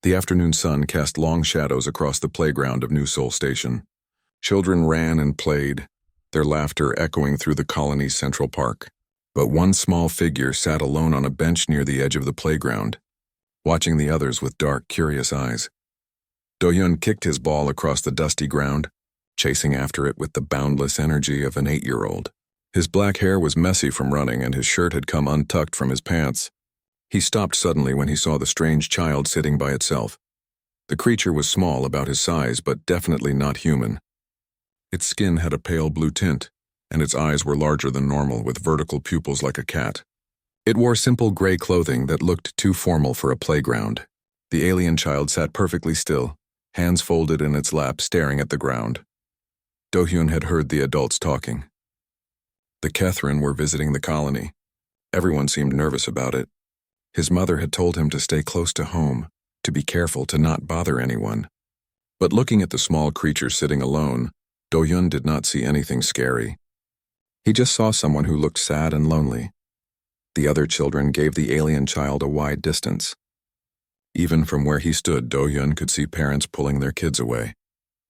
The afternoon sun cast long shadows across the playground of New Seoul Station. Children ran and played, their laughter echoing through the colony's central park. But one small figure sat alone on a bench near the edge of the playground, watching the others with dark, curious eyes. Do-hyun kicked his ball across the dusty ground, chasing after it with the boundless energy of an 8-year-old. His black hair was messy from running and his shirt had come untucked from his pants. He stopped suddenly when he saw the strange child sitting by itself. The creature was small, about his size, but definitely not human. Its skin had a pale blue tint, and its eyes were larger than normal, with vertical pupils like a cat. It wore simple gray clothing that looked too formal for a playground. The alien child sat perfectly still, hands folded in its lap, staring at the ground. Do-hyun had heard the adults talking. The Kethrin were visiting the colony. Everyone seemed nervous about it. His mother had told him to stay close to home, to be careful to not bother anyone. But looking at the small creature sitting alone, Do-hyun did not see anything scary. He just saw someone who looked sad and lonely. The other children gave the alien child a wide distance. Even from where he stood, Do-hyun could see parents pulling their kids away,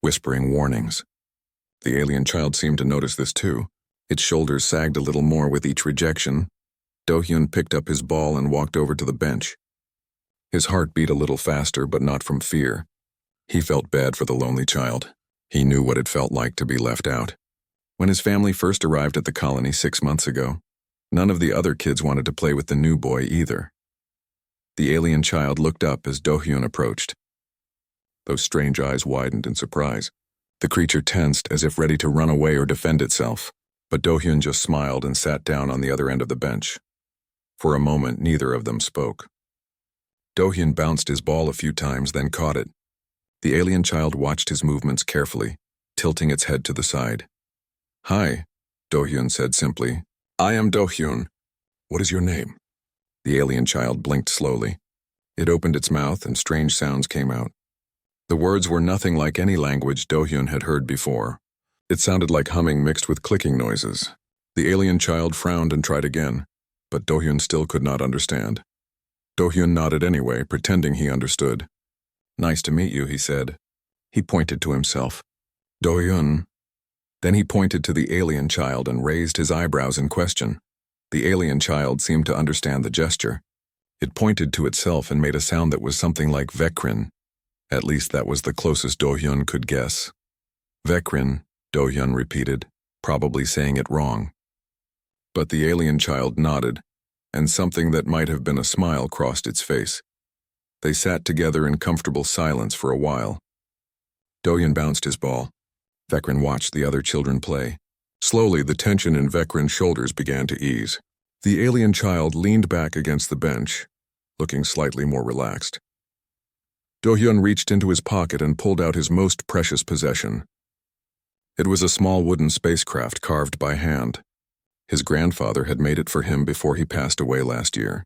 whispering warnings. The alien child seemed to notice this too. Its shoulders sagged a little more with each rejection. Do-hyun picked up his ball and walked over to the bench. His heart beat a little faster, but not from fear. He felt bad for the lonely child. He knew what it felt like to be left out. When his family first arrived at the colony 6 months ago, none of the other kids wanted to play with the new boy either. The alien child looked up as Do-hyun approached. Those strange eyes widened in surprise. The creature tensed as if ready to run away or defend itself, but Do-hyun just smiled and sat down on the other end of the bench. For a moment, neither of them spoke. Do-hyun bounced his ball a few times, then caught it. The alien child watched his movements carefully, tilting its head to the side. "Hi," Do-hyun said simply. "I am Do-hyun. What is your name?" The alien child blinked slowly. It opened its mouth and strange sounds came out. The words were nothing like any language Do-hyun had heard before. It sounded like humming mixed with clicking noises. The alien child frowned and tried again, but Do-hyun still could not understand. Do-hyun nodded anyway, pretending he understood. "Nice to meet you," he said. He pointed to himself. "Do-hyun." Then he pointed to the alien child and raised his eyebrows in question. The alien child seemed to understand the gesture. It pointed to itself and made a sound that was something like Vekrin. At least that was the closest Do-hyun could guess. "Vekrin," Do-hyun repeated, probably saying it wrong. But the alien child nodded, and something that might have been a smile crossed its face. They sat together in comfortable silence for a while. Do-hyun bounced his ball. Vekrin watched the other children play. Slowly, the tension in Vekrin's shoulders began to ease. The alien child leaned back against the bench, looking slightly more relaxed. Do-hyun reached into his pocket and pulled out his most precious possession. It was a small wooden spacecraft carved by hand. His grandfather had made it for him before he passed away last year.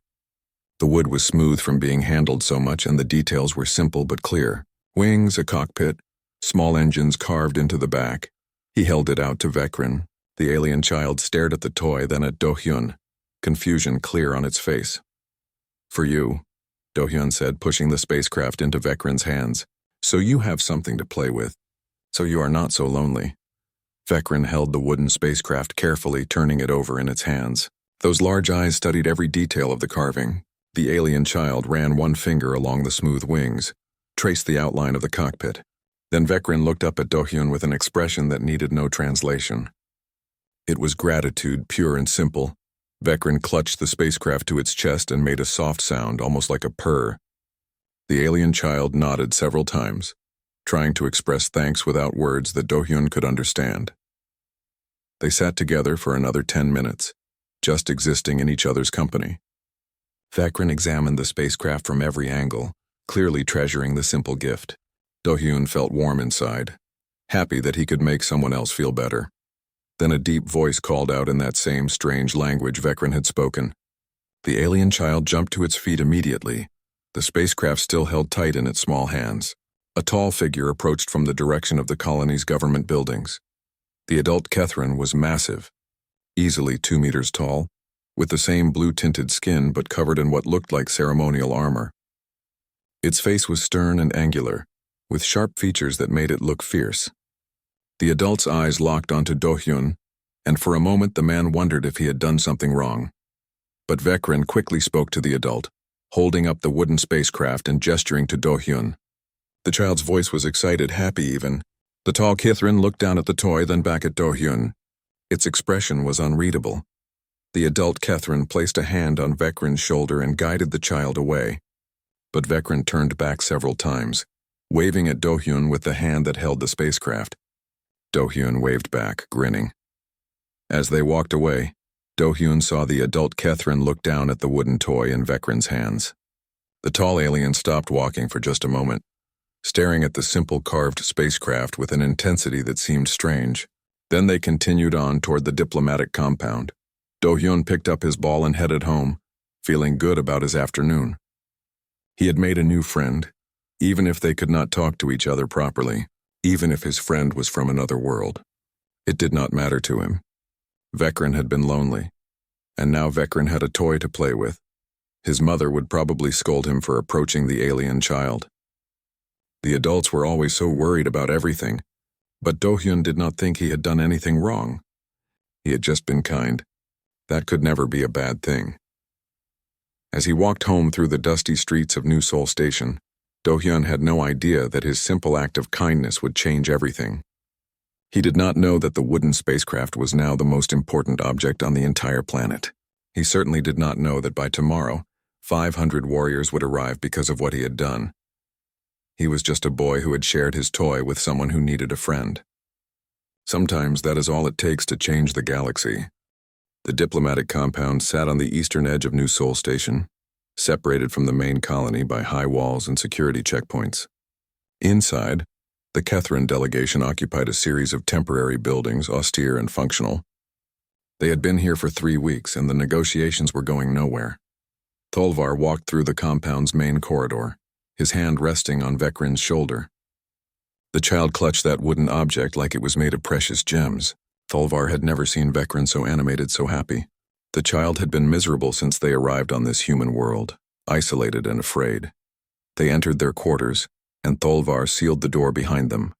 The wood was smooth from being handled so much, and the details were simple but clear. Wings, a cockpit, small engines carved into the back. He held it out to Vekrin. The alien child stared at the toy, then at Do-hyun, confusion clear on its face. "For you," Do-hyun said, pushing the spacecraft into Vekrin's hands. "So you have something to play with. So you are not so lonely." Vekrin held the wooden spacecraft carefully, turning it over in its hands. Those large eyes studied every detail of the carving. The alien child ran one finger along the smooth wings, traced the outline of the cockpit. Then Vekrin looked up at Do-hyun with an expression that needed no translation. It was gratitude, pure and simple. Vekrin clutched the spacecraft to its chest and made a soft sound, almost like a purr. The alien child nodded several times, trying to express thanks without words that Do-hyun could understand. They sat together for another 10 minutes, just existing in each other's company. Vekrin examined the spacecraft from every angle, clearly treasuring the simple gift. Do-hyun felt warm inside, happy that he could make someone else feel better. Then a deep voice called out in that same strange language Vekrin had spoken. The alien child jumped to its feet immediately, the spacecraft still held tight in its small hands. A tall figure approached from the direction of the colony's government buildings. The adult Kethrin was massive, easily 2 meters tall, with the same blue-tinted skin but covered in what looked like ceremonial armor. Its face was stern and angular, with sharp features that made it look fierce. The adult's eyes locked onto Do-hyun, and for a moment the man wondered if he had done something wrong. But Vekrin quickly spoke to the adult, holding up the wooden spacecraft and gesturing to Do-hyun. The child's voice was excited, happy even. The tall Kithrin looked down at the toy, then back at Do-hyun. Its expression was unreadable. The adult Kithrin placed a hand on Vekrin's shoulder and guided the child away. But Vekrin turned back several times, waving at Do-hyun with the hand that held the spacecraft. Do-hyun waved back, grinning. As they walked away, Do-hyun saw the adult Kithrin look down at the wooden toy in Vekrin's hands. The tall alien stopped walking for just a moment, staring at the simple carved spacecraft with an intensity that seemed strange. Then they continued on toward the diplomatic compound. Do-hyun picked up his ball and headed home, feeling good about his afternoon. He had made a new friend, even if they could not talk to each other properly, even if his friend was from another world. It did not matter to him. Vekrin had been lonely, and now Vekrin had a toy to play with. His mother would probably scold him for approaching the alien child. The adults were always so worried about everything, but Do-hyun did not think he had done anything wrong. He had just been kind. That could never be a bad thing. As he walked home through the dusty streets of New Seoul Station, Do-hyun had no idea that his simple act of kindness would change everything. He did not know that the wooden spacecraft was now the most important object on the entire planet. He certainly did not know that by tomorrow, 500 warriors would arrive because of what he had done. He was just a boy who had shared his toy with someone who needed a friend. Sometimes that is all it takes to change the galaxy. The diplomatic compound sat on the eastern edge of New Seoul Station, separated from the main colony by high walls and security checkpoints. Inside, the Kithrin delegation occupied a series of temporary buildings, austere and functional. They had been here for 3 weeks, and the negotiations were going nowhere. Tholvar walked through the compound's main corridor, his hand resting on Vekrin's shoulder. The child clutched that wooden object like it was made of precious gems. Tholvar had never seen Vekrin so animated, so happy. The child had been miserable since they arrived on this human world, isolated and afraid. They entered their quarters, and Tholvar sealed the door behind them.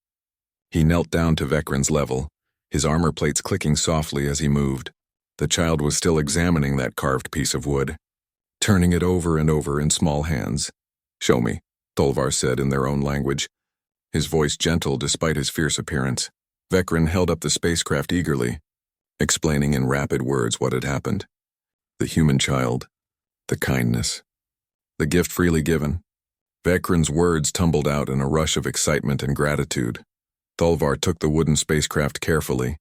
He knelt down to Vekrin's level, his armor plates clicking softly as he moved. The child was still examining that carved piece of wood, turning it over and over in small hands. "Show me," Tholvar said in their own language, his voice gentle despite his fierce appearance. Vekrin held up the spacecraft eagerly, explaining in rapid words what had happened. The human child, the kindness, the gift freely given. Vekrin's words tumbled out in a rush of excitement and gratitude. Tholvar took the wooden spacecraft carefully,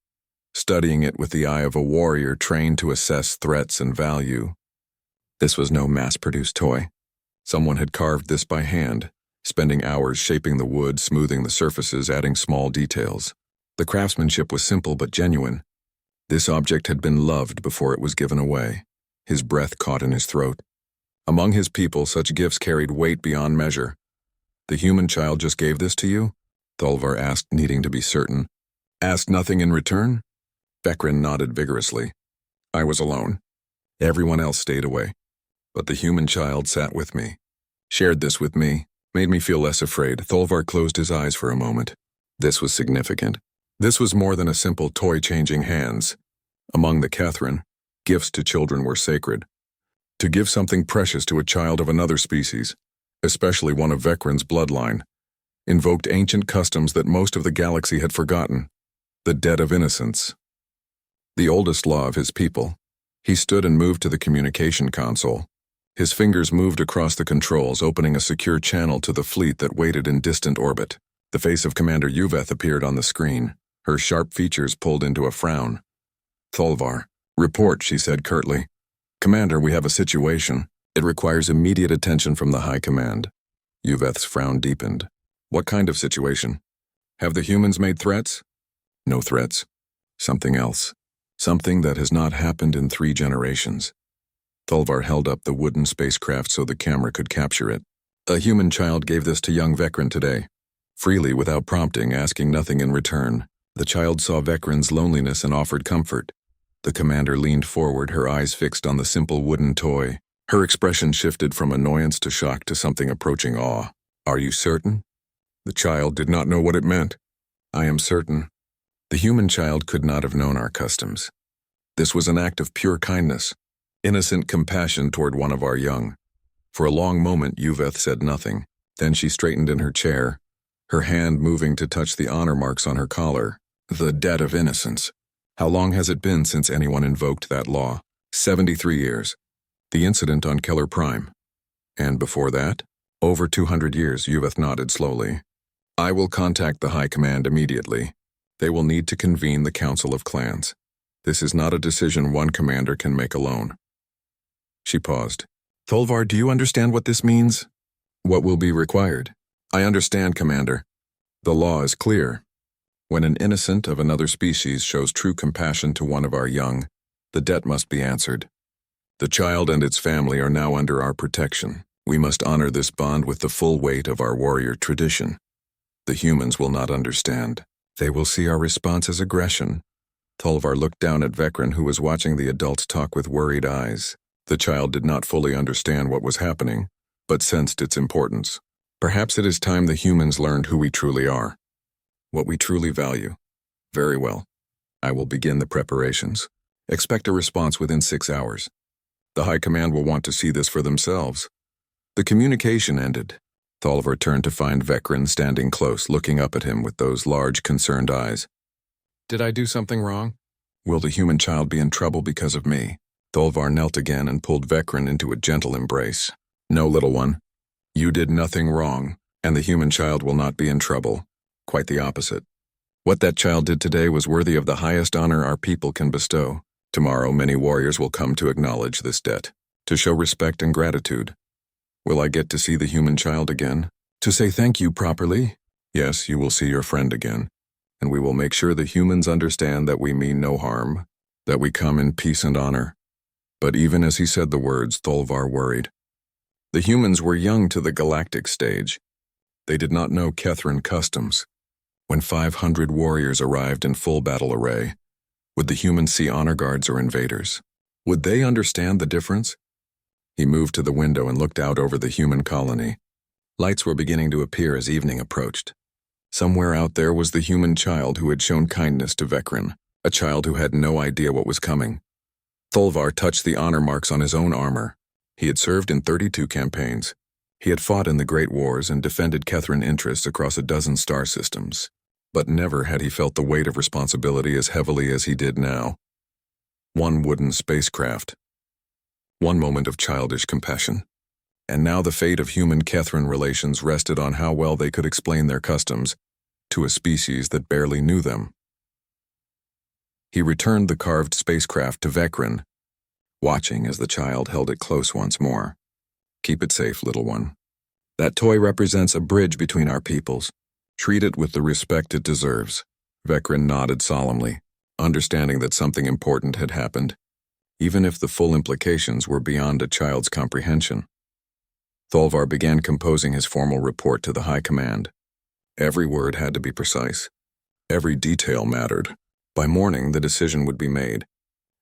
studying it with the eye of a warrior trained to assess threats and value. This was no mass-produced toy. Someone had carved this by hand, spending hours shaping the wood, smoothing the surfaces, adding small details. The craftsmanship was simple but genuine. This object had been loved before it was given away. His breath caught in his throat. Among his people, such gifts carried weight beyond measure. "The human child just gave this to you?" Tholvar asked, needing to be certain. "Asked nothing in return?" Vekrin nodded vigorously. "I was alone. Everyone else stayed away. But the human child sat with me, shared this with me, made me feel less afraid." Tholvar closed his eyes for a moment. This was significant. This was more than a simple toy changing hands. Among the Kithrin, gifts to children were sacred. To give something precious to a child of another species, especially one of Vekrin's bloodline, invoked ancient customs that most of the galaxy had forgotten, the debt of innocence. The oldest law of his people. He stood and moved to the communication console. His fingers moved across the controls, opening a secure channel to the fleet that waited in distant orbit. The face of Commander Yuveth appeared on the screen, her sharp features pulled into a frown. "Tholvar, report," she said curtly. "Commander, we have a situation. It requires immediate attention from the High Command." Yuveth's frown deepened. "What kind of situation? Have the humans made threats?" "No threats. Something else. Something that has not happened in 3 generations. Tholvar held up the wooden spacecraft so the camera could capture it. "A human child gave this to young Vekrin today. Freely, without prompting, asking nothing in return. The child saw Vekrin's loneliness and offered comfort." The commander leaned forward, her eyes fixed on the simple wooden toy. Her expression shifted from annoyance to shock to something approaching awe. Are you certain? The child did not know what it meant. I am certain. The human child could not have known our customs. This was an act of pure kindness, innocent compassion toward one of our young. For a long moment, Yuveth said nothing. Then she straightened in her chair, her hand moving to touch the honor marks on her collar. The debt of innocence. How long has it been since anyone invoked that law? 73 years. The incident on Keller Prime. And before that? Over 200 years, Yuveth nodded slowly. I will contact the High Command immediately. They will need to convene the Council of Clans. This is not a decision one commander can make alone. She paused. Tholvar, do you understand what this means? What will be required? I understand, Commander. The law is clear. When an innocent of another species shows true compassion to one of our young, the debt must be answered. The child and its family are now under our protection. We must honor this bond with the full weight of our warrior tradition. The humans will not understand. They will see our response as aggression. Tholvar looked down at Vecren, who was watching the adults talk with worried eyes. The child did not fully understand what was happening, but sensed its importance. Perhaps it is time the humans learned who we truly are, what we truly value. Very well. I will begin the preparations. Expect a response within 6 hours. The High Command will want to see this for themselves. The communication ended. Tholvar turned to find Vecren standing close, looking up at him with those large, concerned eyes. Did I do something wrong? Will the human child be in trouble because of me? Tholvar knelt again and pulled Vecren into a gentle embrace. No, little one. You did nothing wrong, and the human child will not be in trouble. Quite the opposite. What that child did today was worthy of the highest honor our people can bestow. Tomorrow, many warriors will come to acknowledge this debt, to show respect and gratitude. Will I get to see the human child again? To say thank you properly? Yes, you will see your friend again. And we will make sure the humans understand that we mean no harm, that we come in peace and honor. But even as he said the words, Tholvar worried. The humans were young to the galactic stage. They did not know Kethran customs. When 500 warriors arrived in full battle array, would the humans see honor guards or invaders? Would they understand the difference? He moved to the window and looked out over the human colony. Lights were beginning to appear as evening approached. Somewhere out there was the human child who had shown kindness to Vecren, a child who had no idea what was coming. Tholvar touched the honor marks on his own armor. He had served in 32 campaigns. He had fought in the Great Wars and defended Kethran interests across a dozen star systems. But never had he felt the weight of responsibility as heavily as he did now. One wooden spacecraft. One moment of childish compassion. And now the fate of human-Kethran relations rested on how well they could explain their customs to a species that barely knew them. He returned the carved spacecraft to Vecren, watching as the child held it close once more. Keep it safe, little one. That toy represents a bridge between our peoples. Treat it with the respect it deserves. Vecren nodded solemnly, understanding that something important had happened, even if the full implications were beyond a child's comprehension. Tholvar began composing his formal report to the High Command. Every word had to be precise. Every detail mattered. By morning, the decision would be made,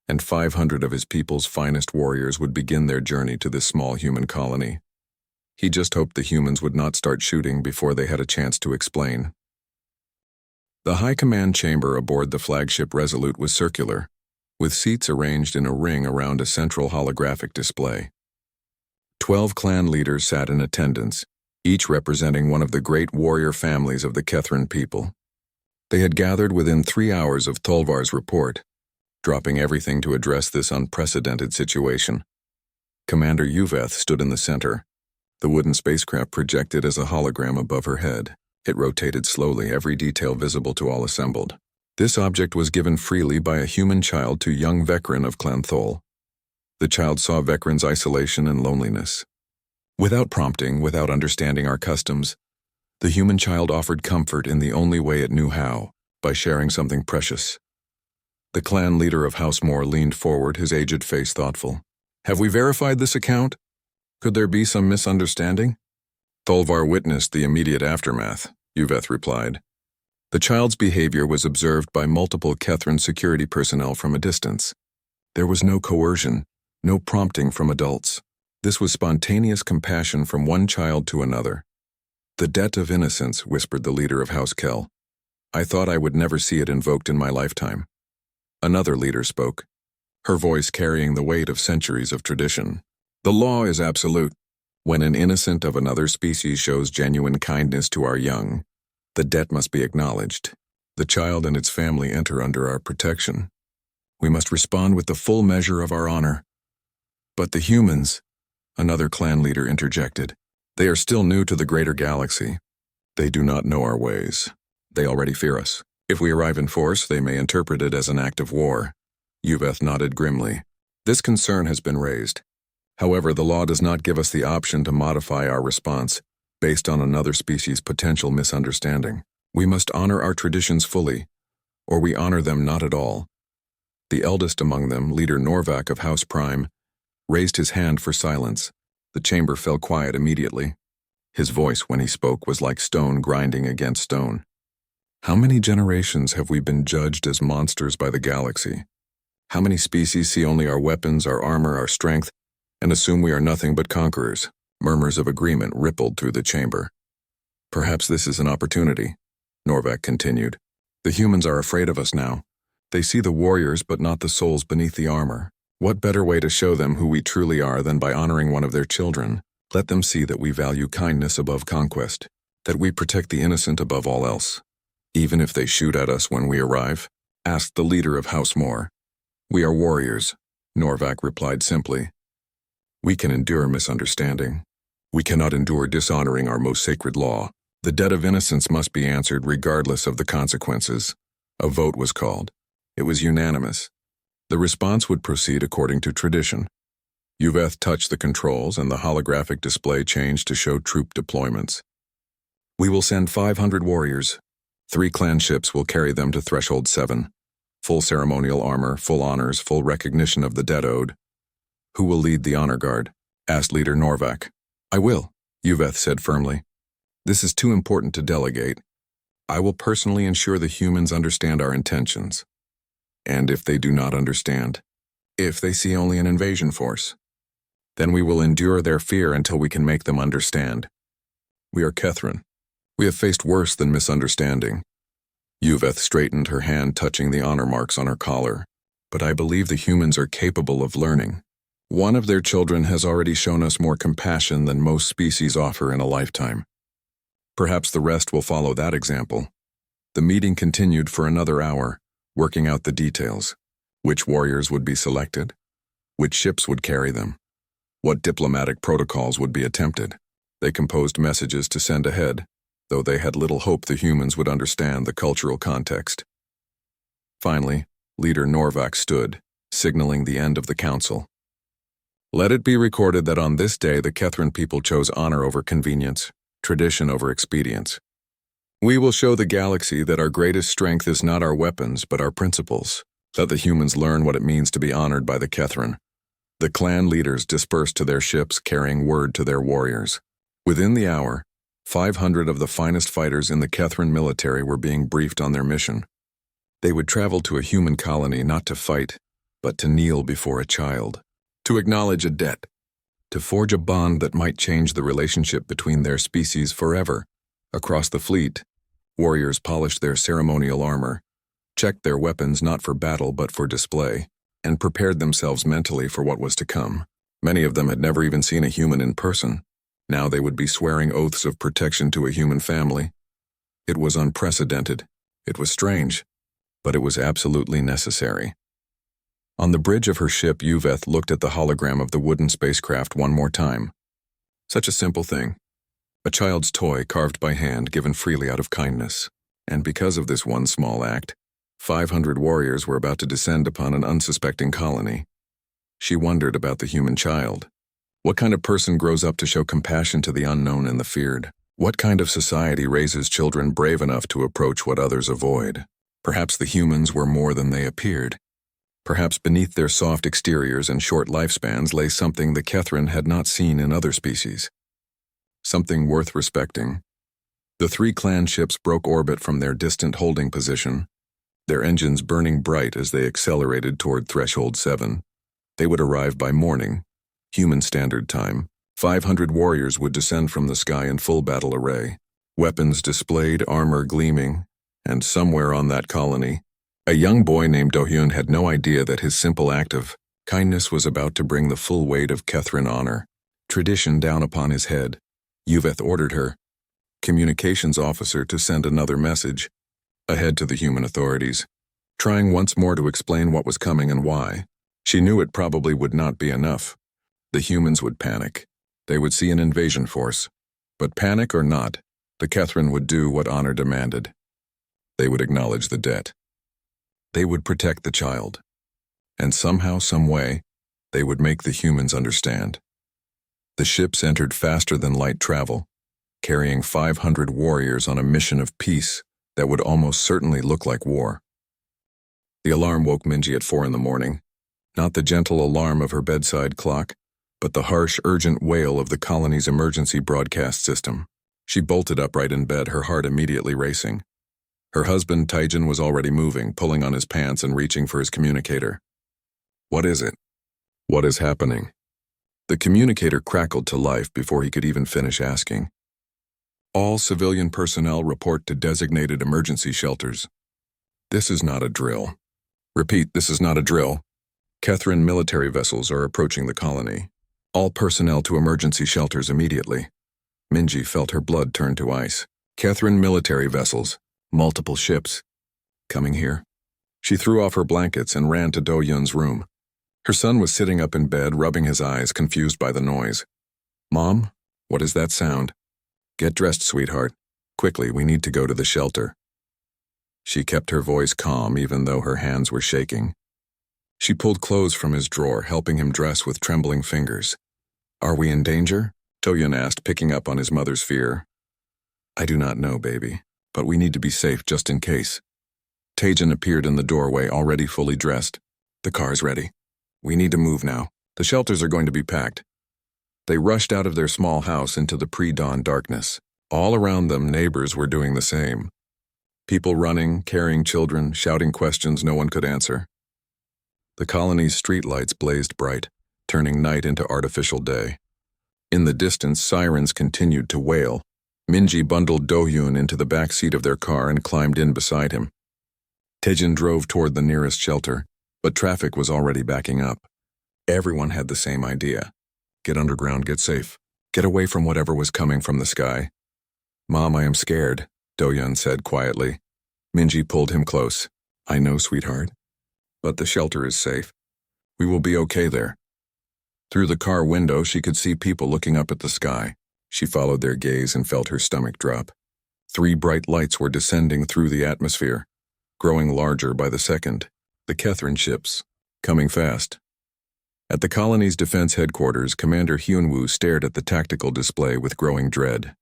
and 500 of his people's finest warriors would begin their journey to this small human colony. He just hoped the humans would not start shooting before they had a chance to explain. The High Command chamber aboard the flagship Resolute was circular, with seats arranged in a ring around a central holographic display. 12 clan leaders sat in attendance, each representing one of the great warrior families of the Kethran people. They had gathered within 3 hours of Tholvar's report, dropping everything to address this unprecedented situation. Commander Yuveth stood in the center. The wooden spacecraft projected as a hologram above her head. It rotated slowly, every detail visible to all assembled. This object was given freely by a human child to young Vecren of Clan Thol. The child saw Vecren's isolation and loneliness. Without prompting, without understanding our customs, the human child offered comfort in the only way it knew how, by sharing something precious. The clan leader of House Moore leaned forward, his aged face thoughtful. Have we verified this account? Could there be some misunderstanding? Tholvar witnessed the immediate aftermath, Yuveth replied. The child's behavior was observed by multiple Kethran security personnel from a distance. There was no coercion, no prompting from adults. This was spontaneous compassion from one child to another. The debt of innocence, whispered the leader of House Kell. I thought I would never see it invoked in my lifetime. Another leader spoke, her voice carrying the weight of centuries of tradition. The law is absolute. When an innocent of another species shows genuine kindness to our young, the debt must be acknowledged. The child and its family enter under our protection. We must respond with the full measure of our honor. But the humans, another clan leader interjected, they are still new to the greater galaxy. They do not know our ways. They already fear us. If we arrive in force, they may interpret it as an act of war. Yuveth nodded grimly. This concern has been raised. However, the law does not give us the option to modify our response based on another species' potential misunderstanding. We must honor our traditions fully, or we honor them not at all. The eldest among them, Leader Norvac of House Prime, raised his hand for silence. The chamber fell quiet immediately. His voice, when he spoke, was like stone grinding against stone. How many generations have we been judged as monsters by the galaxy? How many species see only our weapons, our armor, our strength, and assume we are nothing but conquerors? Murmurs of agreement rippled through the chamber. Perhaps this is an opportunity, Norvac continued. The humans are afraid of us now. They see the warriors but not the souls beneath the armor. What better way to show them who we truly are than by honoring one of their children? Let them see that we value kindness above conquest, that we protect the innocent above all else. Even if they shoot at us when we arrive? Asked the leader of House Moore. We are warriors, Norvac replied simply. We can endure misunderstanding. We cannot endure dishonoring our most sacred law. The debt of innocence must be answered regardless of the consequences. A vote was called. It was unanimous. The response would proceed according to tradition. Yuveth touched the controls and the holographic display changed to show troop deployments. We will send 500 warriors. 3 clan ships will carry them to Threshold 7. Full ceremonial armor, full honors, full recognition of the debt owed. Who will lead the honor guard? Asked Leader Norvac. I will, Yuveth said firmly. This is too important to delegate. I will personally ensure the humans understand our intentions. And if they do not understand, if they see only an invasion force, then we will endure their fear until we can make them understand. We are Kethryn. We have faced worse than misunderstanding. Yuveth straightened her hand, touching the honor marks on her collar. But I believe the humans are capable of learning. One of their children has already shown us more compassion than most species offer in a lifetime. Perhaps the rest will follow that example. The meeting continued for another hour, working out the details. Which warriors would be selected? Which ships would carry them? What diplomatic protocols would be attempted? They composed messages to send ahead, though they had little hope the humans would understand the cultural context. Finally, Leader Norvac stood, signaling the end of the council. Let it be recorded that on this day the Kethryn people chose honor over convenience, tradition over expedience. We will show the galaxy that our greatest strength is not our weapons but our principles. Let the humans learn what it means to be honored by the Kethryn. The clan leaders dispersed to their ships carrying word to their warriors. Within the hour, 500 of the finest fighters in the Kethryn military were being briefed on their mission. They would travel to a human colony not to fight, but to kneel before a child, to acknowledge a debt, to forge a bond that might change the relationship between their species forever. Across the fleet, warriors polished their ceremonial armor, checked their weapons not for battle but for display, and prepared themselves mentally for what was to come. Many of them had never even seen a human in person. Now they would be swearing oaths of protection to a human family. It was unprecedented. It was strange, but it was absolutely necessary. On the bridge of her ship, Yuveth looked at the hologram of the wooden spacecraft one more time. Such a simple thing. A child's toy carved by hand, given freely out of kindness. And because of this one small act, 500 warriors were about to descend upon an unsuspecting colony. She wondered about the human child. What kind of person grows up to show compassion to the unknown and the feared? What kind of society raises children brave enough to approach what others avoid? Perhaps the humans were more than they appeared. Perhaps beneath their soft exteriors and short lifespans lay something the Kethryn had not seen in other species. Something worth respecting. The 3 clan ships broke orbit from their distant holding position, their engines burning bright as they accelerated toward Threshold 7. They would arrive by morning, human standard time. 500 warriors would descend from the sky in full battle array. weapons displayed, armor gleaming, and somewhere on that colony, a young boy named Do-hyun had no idea that his simple act of kindness was about to bring the full weight of Kethrin honor, tradition down upon his head. Yuveth ordered her communications officer to send another message ahead to the human authorities, trying once more to explain what was coming and why. She knew it probably would not be enough. The humans would panic. They would see an invasion force. But panic or not, the Kethrin would do what honor demanded. They would acknowledge the debt. They would protect the child. And somehow, some way, they would make the humans understand. The ships entered faster than light travel, carrying 500 warriors on a mission of peace that would almost certainly look like war. The alarm woke Minji at 4 in the morning, not the gentle alarm of her bedside clock, but the harsh, urgent wail of the colony's emergency broadcast system. She bolted upright in bed, her heart immediately racing. Her husband, Taejin, was already moving, pulling on his pants and reaching for his communicator. What is it? What is happening? The communicator crackled to life before he could even finish asking. All civilian personnel report to designated emergency shelters. This is not a drill. Repeat, this is not a drill. Kethrin military vessels are approaching the colony. All personnel to emergency shelters immediately. Minji felt her blood turn to ice. Kethrin military vessels, multiple ships. Coming here. She threw off her blankets and ran to Do-hyun's room. Her son was sitting up in bed, rubbing his eyes, confused by the noise. Mom, what is that sound? Get dressed, sweetheart. Quickly, we need to go to the shelter. She kept her voice calm even though her hands were shaking. She pulled clothes from his drawer, helping him dress with trembling fingers. Are we in danger? Do-hyun asked, picking up on his mother's fear. I do not know, baby, but we need to be safe just in case. Taejin appeared in the doorway, already fully dressed. The car's ready. We need to move now. The shelters are going to be packed. They rushed out of their small house into the pre-dawn darkness. All around them, neighbors were doing the same. People running, carrying children, shouting questions no one could answer. The colony's streetlights blazed bright, turning night into artificial day. In the distance, sirens continued to wail. Minji bundled Do-hyun into the back seat of their car and climbed in beside him. Taejin drove toward the nearest shelter, but traffic was already backing up. Everyone had the same idea. Get underground, get safe. Get away from whatever was coming from the sky. Mom, I am scared, Do-hyun said quietly. Minji pulled him close. I know, sweetheart. But the shelter is safe. We will be okay there. Through the car window, she could see people looking up at the sky. She followed their gaze and felt her stomach drop. 3 bright lights were descending through the atmosphere, growing larger by the second. The Kethrin ships, coming fast. At the colony's defense headquarters, Commander Hyunwoo stared at the tactical display with growing dread.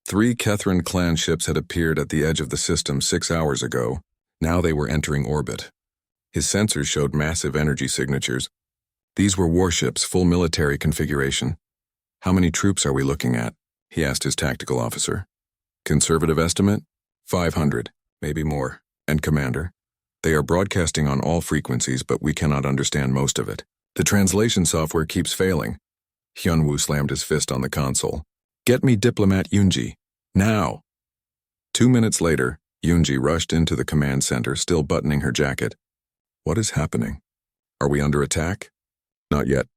3 Kethrin clan ships had appeared at the edge of the system 6 hours ago. Now they were entering orbit. His sensors showed massive energy signatures. These were warships, full military configuration. How many troops are we looking at? He asked his tactical officer. Conservative estimate? 500, maybe more. And Commander? They are broadcasting on all frequencies, but we cannot understand most of it. The translation software keeps failing. Hyunwoo slammed his fist on the console. Get me Diplomat Yoonji. Now! 2 minutes later, Yoonji rushed into the command center, still buttoning her jacket. What is happening? Are we under attack? Not yet.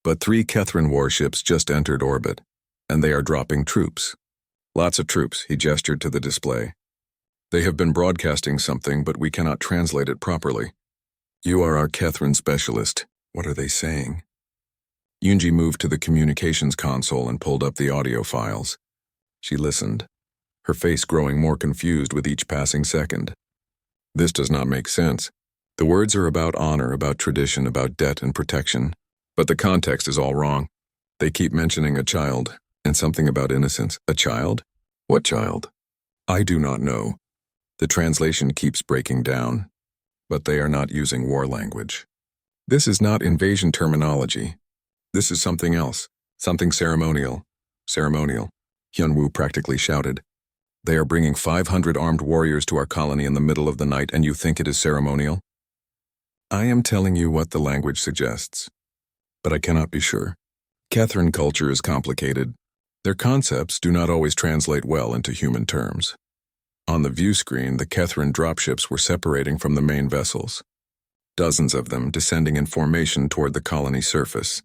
But 3 Kethrin warships just entered orbit, and they are dropping troops. Lots of troops, he gestured to the display. They have been broadcasting something, but we cannot translate it properly. You are our Kethrin specialist. What are they saying? Yoonji moved to the communications console and pulled up the audio files. She listened, her face growing more confused with each passing second. This does not make sense. The words are about honor, about tradition, about debt and protection. But the context is all wrong. They keep mentioning a child, and something about innocence. A child? What child? I do not know. The translation keeps breaking down, but they are not using war language. This is not invasion terminology. This is something else, something ceremonial. Ceremonial, Hyunwoo practically shouted. They are bringing 500 armed warriors to our colony in the middle of the night, and you think it is ceremonial? I am telling you what the language suggests, but I cannot be sure. Kethrin culture is complicated. Their concepts do not always translate well into human terms. On the view screen, the Kethrin dropships were separating from the main vessels, dozens of them descending in formation toward the colony surface.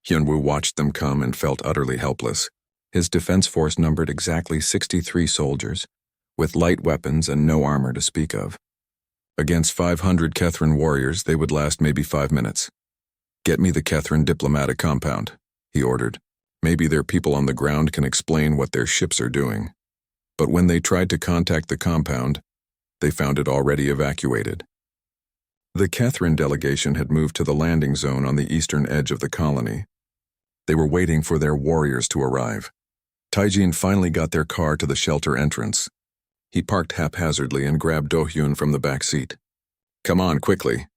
Hyunwoo watched them come and felt utterly helpless. His defense force numbered exactly 63 soldiers, with light weapons and no armor to speak of. Against 500 Kethrin warriors, they would last maybe 5 minutes. "Get me the Kethrin diplomatic compound," he ordered. "Maybe their people on the ground can explain what their ships are doing." But when they tried to contact the compound, they found it already evacuated. The Kethrin delegation had moved to the landing zone on the eastern edge of the colony. They were waiting for their warriors to arrive. Taijin finally got their car to the shelter entrance. He parked haphazardly and grabbed Do-hyun from the back seat. "Come on, quickly."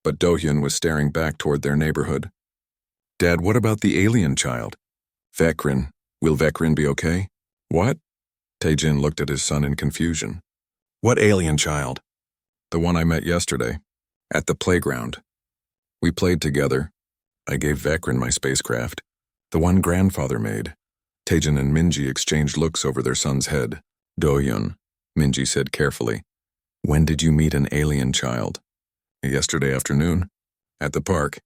But Do-hyun was staring back toward their neighborhood. "Dad, what about the alien child?" "Vekrin. Will Vekrin be okay?" "What?" Taijin looked at his son in confusion. "What alien child?" "The one I met yesterday, at the playground. We played together. I gave Vekrin my spacecraft, the one grandfather made." Taijin and Minji exchanged looks over their son's head. "Do-hyun," Minji said carefully, "when did you meet an alien child?" "Yesterday afternoon, at the park.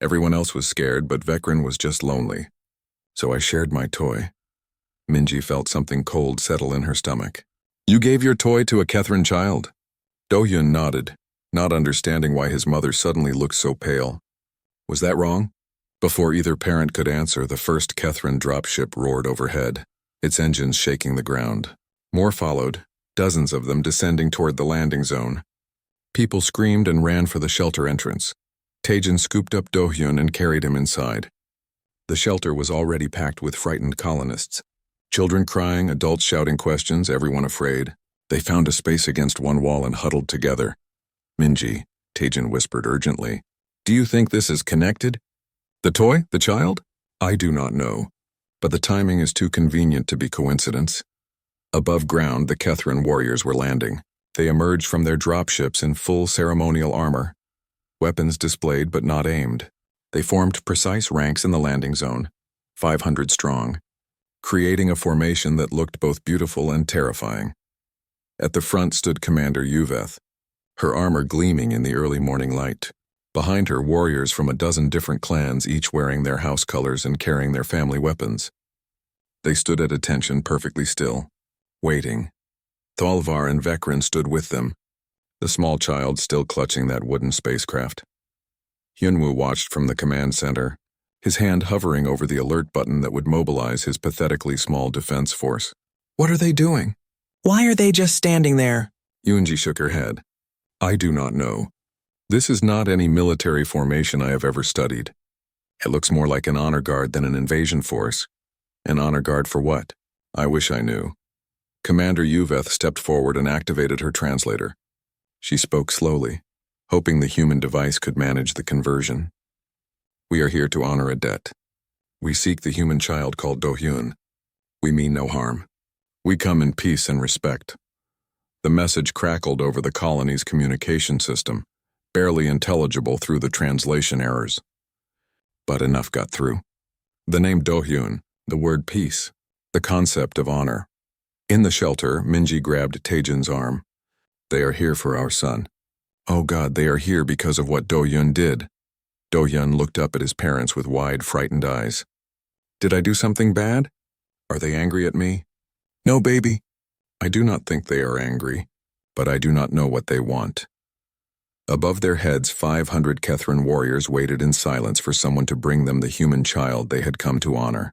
Everyone else was scared, but Vekrin was just lonely. So I shared my toy." Minji felt something cold settle in her stomach. "You gave your toy to a Kethrin child?" Do-hyun nodded, not understanding why his mother suddenly looked so pale. "Was that wrong?" Before either parent could answer, the first Kethrin dropship roared overhead, its engines shaking the ground. More followed, dozens of them descending toward the landing zone. People screamed and ran for the shelter entrance. Taijin scooped up Do-hyun and carried him inside. The shelter was already packed with frightened colonists. Children crying, adults shouting questions, everyone afraid. They found a space against one wall and huddled together. "Minji," Taijin whispered urgently, "do you think this is connected? The toy? The child? I do not know. But the timing is too convenient to be coincidence." Above ground, the Kethrin warriors were landing. They emerged from their dropships in full ceremonial armor, weapons displayed but not aimed. They formed precise ranks in the landing zone, 500 strong, creating a formation that looked both beautiful and terrifying. At the front stood Commander Yuveth, her armor gleaming in the early morning light. Behind her, warriors from a dozen different clans, each wearing their house colors and carrying their family weapons. They stood at attention, perfectly still, waiting. Thalvar and Vekrin stood with them, the small child still clutching that wooden spacecraft. Hyunwoo watched from the command center, his hand hovering over the alert button that would mobilize his pathetically small defense force. "What are they doing?" "Why are they just standing there?" Yoonji shook her head. "I do not know. This is not any military formation I have ever studied. It looks more like an honor guard than an invasion force. An honor guard for what? I wish I knew." Commander Yuveth stepped forward and activated her translator. She spoke slowly, hoping the human device could manage the conversion. "We are here to honor a debt. We seek the human child called Do-hyun. We mean no harm. We come in peace and respect." The message crackled over the colony's communication system, barely intelligible through the translation errors. But enough got through. The name Do-hyun, the word peace, the concept of honor. In the shelter, Minji grabbed Taejin's arm. "They are here for our son. Oh God, they are here because of what Do-hyun did." Do-hyun looked up at his parents with wide, frightened eyes. "Did I do something bad? Are they angry at me?" "No, baby." "I do not think they are angry, but I do not know what they want." Above their heads, 500 Kethrin warriors waited in silence for someone to bring them the human child they had come to honor.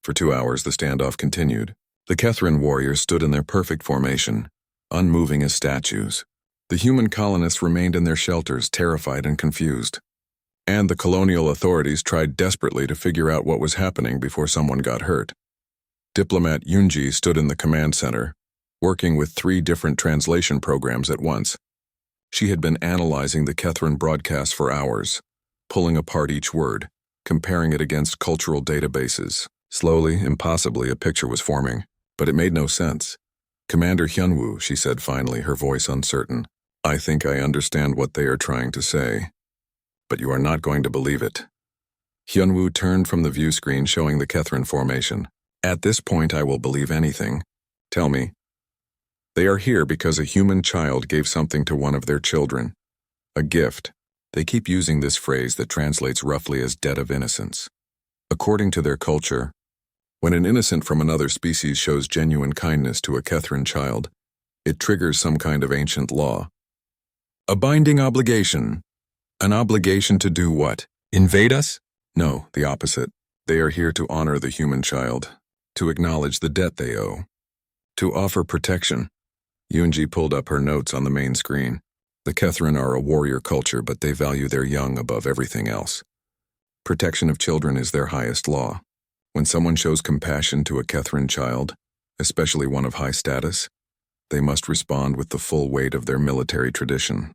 For 2 hours, the standoff continued. The Kethrin warriors stood in their perfect formation, unmoving as statues. The human colonists remained in their shelters, terrified and confused. And the colonial authorities tried desperately to figure out what was happening before someone got hurt. Diplomat Yoonji stood in the command center, working with 3 different translation programs at once. She had been analyzing the Kethrin broadcast for hours, pulling apart each word, comparing it against cultural databases. Slowly, impossibly, a picture was forming, but it made no sense. "Commander Hyunwoo," she said finally, her voice uncertain, "I think I understand what they are trying to say, but you are not going to believe it." Hyunwoo turned from the view screen showing the Kethrin formation. At this point, I will believe anything. Tell me. They are here because a human child gave something to one of their children. A gift. They keep using this phrase that translates roughly as debt of innocence. According to their culture, when an innocent from another species shows genuine kindness to a Kethran child, it triggers some kind of ancient law. A binding obligation. An obligation to do what? Invade us? No, the opposite. They are here to honor the human child, to acknowledge the debt they owe, to offer protection. Yunji pulled up her notes on the main screen. The Kethran are a warrior culture, but they value their young above everything else. Protection of children is their highest law. When someone shows compassion to a Kethran child, especially one of high status, they must respond with the full weight of their military tradition.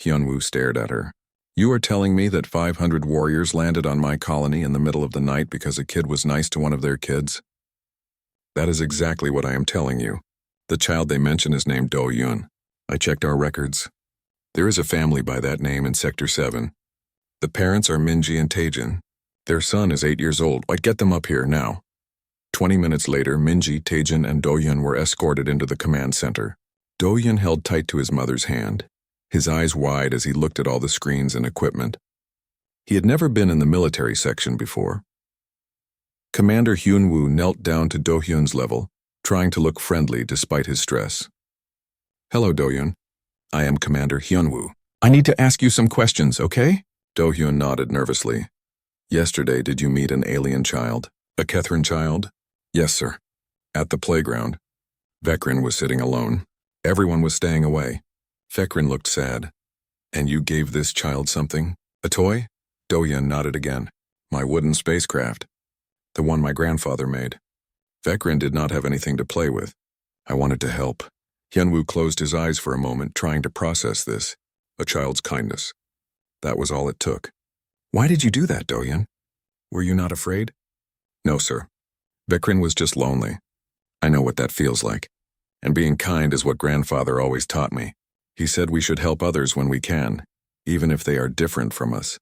Hyunwoo stared at her. You are telling me that 500 warriors landed on my colony in the middle of the night because a kid was nice to one of their kids? That is exactly what I am telling you. The child they mention is named Do-Yun. I checked our records. There is a family by that name in Sector 7. The parents are Minji and Taejin. Their son is 8 years old. I'd get them up here now. 20 minutes later, Minji, Taejin, and Do-Yun were escorted into the command center. Do-Yun held tight to his mother's hand, his eyes wide as he looked at all the screens and equipment. He had never been in the military section before. Commander Hyunwoo knelt down to Do-Hyun's level, trying to look friendly despite his stress. Hello, Do-Yun. I am Commander Hyunwoo. I need to ask you some questions, okay? Do-Hyun nodded nervously. Yesterday, did you meet an alien child? A Kethran child? Yes, sir. At the playground. Vekrin was sitting alone. Everyone was staying away. Vekrin looked sad. And you gave this child something? A toy? Do-Hyun nodded again. My wooden spacecraft. The one my grandfather made. Vekrin did not have anything to play with. I wanted to help. Hyunwoo closed his eyes for a moment, trying to process this. A child's kindness. That was all it took. Why did you do that, Do-Hyun? Were you not afraid? No, sir. Vekrin was just lonely. I know what that feels like. And being kind is what grandfather always taught me. He said we should help others when we can, even if they are different from us.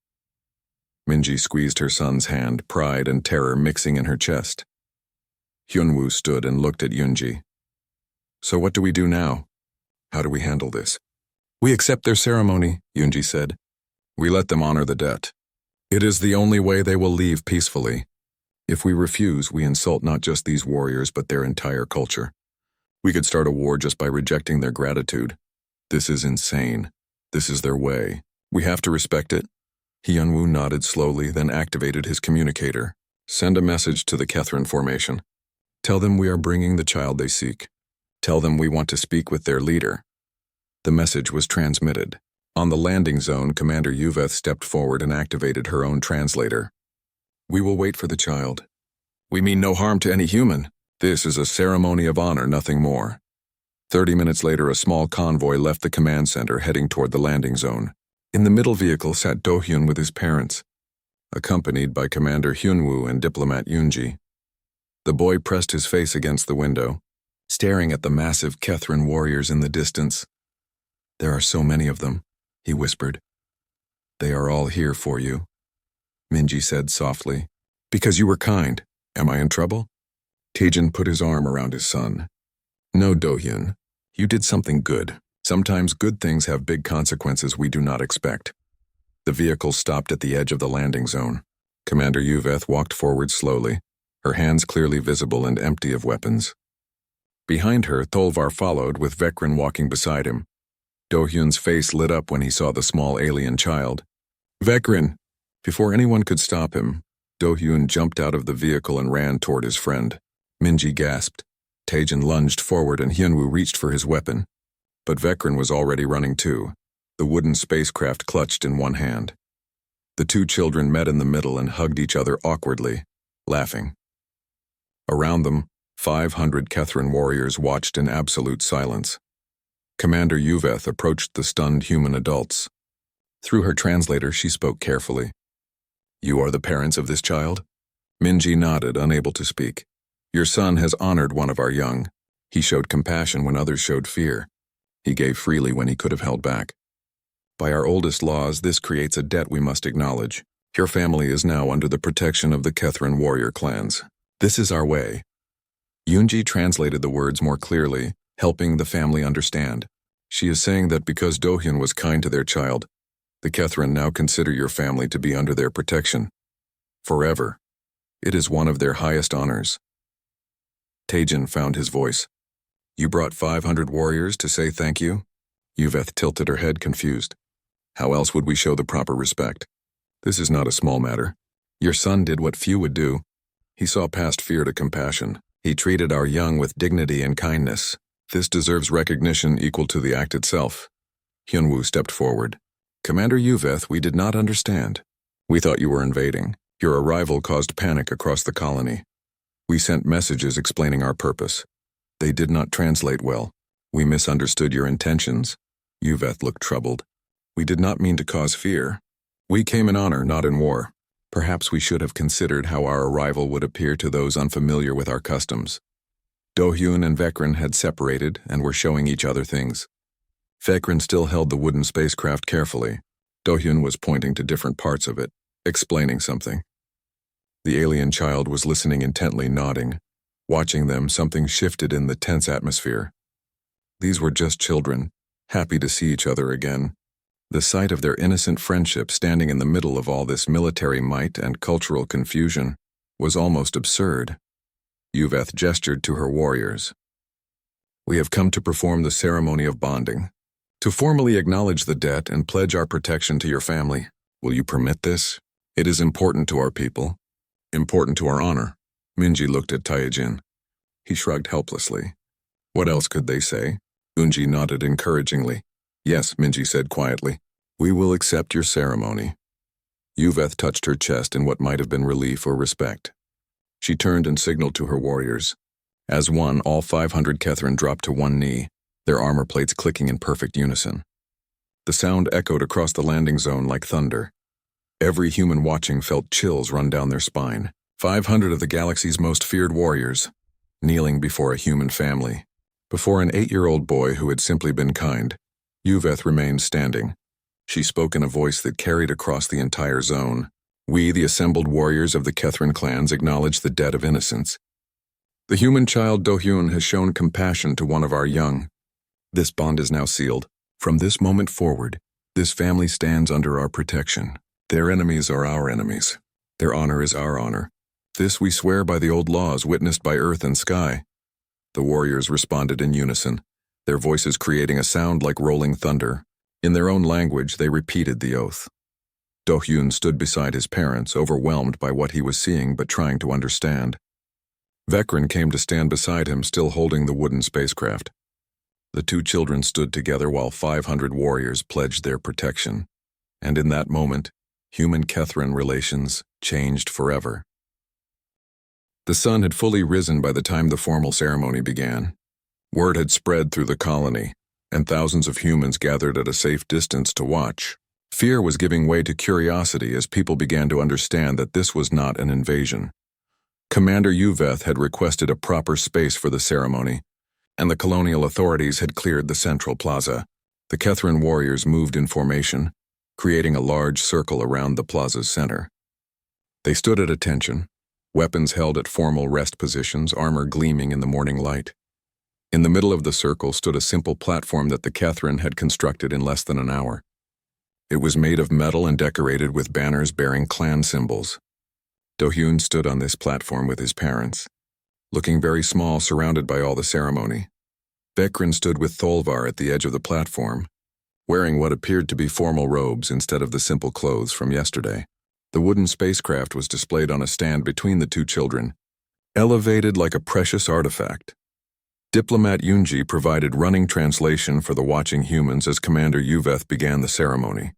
Minji squeezed her son's hand, pride and terror mixing in her chest. Hyunwoo stood and looked at Yunji. So what do we do now? How do we handle this? We accept their ceremony, Yunji said. We let them honor the debt. It is the only way they will leave peacefully. If we refuse, we insult not just these warriors but their entire culture. We could start a war just by rejecting their gratitude. This is insane. This is their way. We have to respect it. Hyunwoo nodded slowly, then activated his communicator. Send a message to the Kethran formation. Tell them we are bringing the child they seek. Tell them we want to speak with their leader. The message was transmitted. On the landing zone, Commander Yuveth stepped forward and activated her own translator. We will wait for the child. We mean no harm to any human. This is a ceremony of honor, nothing more. 30 minutes later, a small convoy left the command center heading toward the landing zone. In the middle vehicle sat Do-Hyun with his parents, accompanied by Commander Hyunwoo and diplomat Yunji. The boy pressed his face against the window, staring at the massive Kethran warriors in the distance. There are so many of them, he whispered. They are all here for you, Minji said softly. Because you were kind. Am I in trouble? Taejin put his arm around his son. No, Do-Hyun. You did something good. Sometimes good things have big consequences we do not expect. The vehicle stopped at the edge of the landing zone. Commander Yuveth walked forward slowly, her hands clearly visible and empty of weapons. Behind her, Tolvar followed, with Vekrin walking beside him. Do-Hyun's face lit up when he saw the small alien child. Vekrin! Before anyone could stop him, Do-Hyun jumped out of the vehicle and ran toward his friend. Minji gasped. Taejin lunged forward and Hyunwoo reached for his weapon. But Vekrin was already running too, the wooden spacecraft clutched in one hand. The two children met in the middle and hugged each other awkwardly, laughing. Around them, 500 Kethran warriors watched in absolute silence. Commander Yuveth approached the stunned human adults. Through her translator, she spoke carefully. You are the parents of this child? Minji nodded, unable to speak. Your son has honored one of our young. He showed compassion when others showed fear. He gave freely when he could have held back. By our oldest laws, this creates a debt we must acknowledge. Your family is now under the protection of the Kethran warrior clans. This is our way. Yunji translated the words more clearly, helping the family understand. She is saying that because Dohyun was kind to their child, the Kethrin now consider your family to be under their protection. Forever. It is one of their highest honors. Taejin found his voice. You brought 500 warriors to say thank you? Yuveth tilted her head, confused. How else would we show the proper respect? This is not a small matter. Your son did what few would do. He saw past fear to compassion. He treated our young with dignity and kindness. This deserves recognition equal to the act itself. Hyunwoo stepped forward. Commander Yuveth, we did not understand. We thought you were invading. Your arrival caused panic across the colony. We sent messages explaining our purpose. They did not translate well. We misunderstood your intentions. Yuveth looked troubled. We did not mean to cause fear. We came in honor, not in war. Perhaps we should have considered how our arrival would appear to those unfamiliar with our customs. Dohyun and Vekrin had separated and were showing each other things. Vekrin still held the wooden spacecraft carefully. Dohyun was pointing to different parts of it, explaining something. The alien child was listening intently, nodding. Watching them, something shifted in the tense atmosphere. These were just children, happy to see each other again. The sight of their innocent friendship standing in the middle of all this military might and cultural confusion was almost absurd. Yuveth gestured to her warriors. We have come to perform the ceremony of bonding, to formally acknowledge the debt and pledge our protection to your family. Will you permit this? It is important to our people, important to our honor. Minji looked at Taejin. He shrugged helplessly. What else could they say? Unji nodded encouragingly. Yes, Minji said quietly. We will accept your ceremony. Yuveth touched her chest in what might have been relief or respect. She turned and signaled to her warriors. As one, all 500 Kethrin dropped to one knee, their armor plates clicking in perfect unison. The sound echoed across the landing zone like thunder. Every human watching felt chills run down their spine. 500 of the galaxy's most feared warriors, kneeling before a human family. Before an 8-year-old boy who had simply been kind, Yuveth remained standing. She spoke in a voice that carried across the entire zone. We, the assembled warriors of the Kethrin clans, acknowledge the debt of innocence. The human child Dohyun has shown compassion to one of our young. This bond is now sealed. From this moment forward, this family stands under our protection. Their enemies are our enemies. Their honor is our honor. This we swear by the old laws witnessed by earth and sky. The warriors responded in unison, their voices creating a sound like rolling thunder. In their own language, they repeated the oath. Dohyun stood beside his parents, overwhelmed by what he was seeing but trying to understand. Vekrin came to stand beside him, still holding the wooden spacecraft. The two children stood together while 500 warriors pledged their protection. And in that moment, human-Kethrin relations changed forever. The sun had fully risen by the time the formal ceremony began. Word had spread through the colony, and thousands of humans gathered at a safe distance to watch. Fear was giving way to curiosity as people began to understand that this was not an invasion. Commander Yuveth had requested a proper space for the ceremony, and the colonial authorities had cleared the central plaza. The Kethrin warriors moved in formation, creating a large circle around the plaza's center. They stood at attention, weapons held at formal rest positions, armor gleaming in the morning light. In the middle of the circle stood a simple platform that the Kethrin had constructed in less than an hour. It was made of metal and decorated with banners bearing clan symbols. Dohyun stood on this platform with his parents, looking very small, surrounded by all the ceremony. Vekrin stood with Tholvar at the edge of the platform, wearing what appeared to be formal robes instead of the simple clothes from yesterday. The wooden spacecraft was displayed on a stand between the two children, elevated like a precious artifact. Diplomat Yunji provided running translation for the watching humans as Commander Yuveth began the ceremony.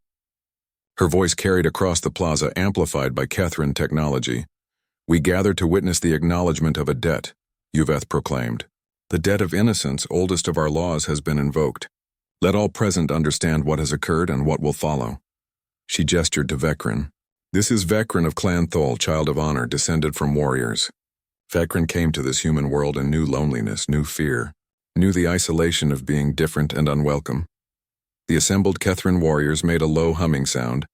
Her voice carried across the plaza, amplified by Kethrin technology. We gather to witness the acknowledgement of a debt, Yuveth proclaimed. The debt of innocence, oldest of our laws, has been invoked. Let all present understand what has occurred and what will follow. She gestured to Vekrin. This is Vekrin of Clan Thol, child of honor, descended from warriors. Vekrin came to this human world and knew loneliness, knew fear, knew the isolation of being different and unwelcome. The assembled Kethrin warriors made a low humming sound,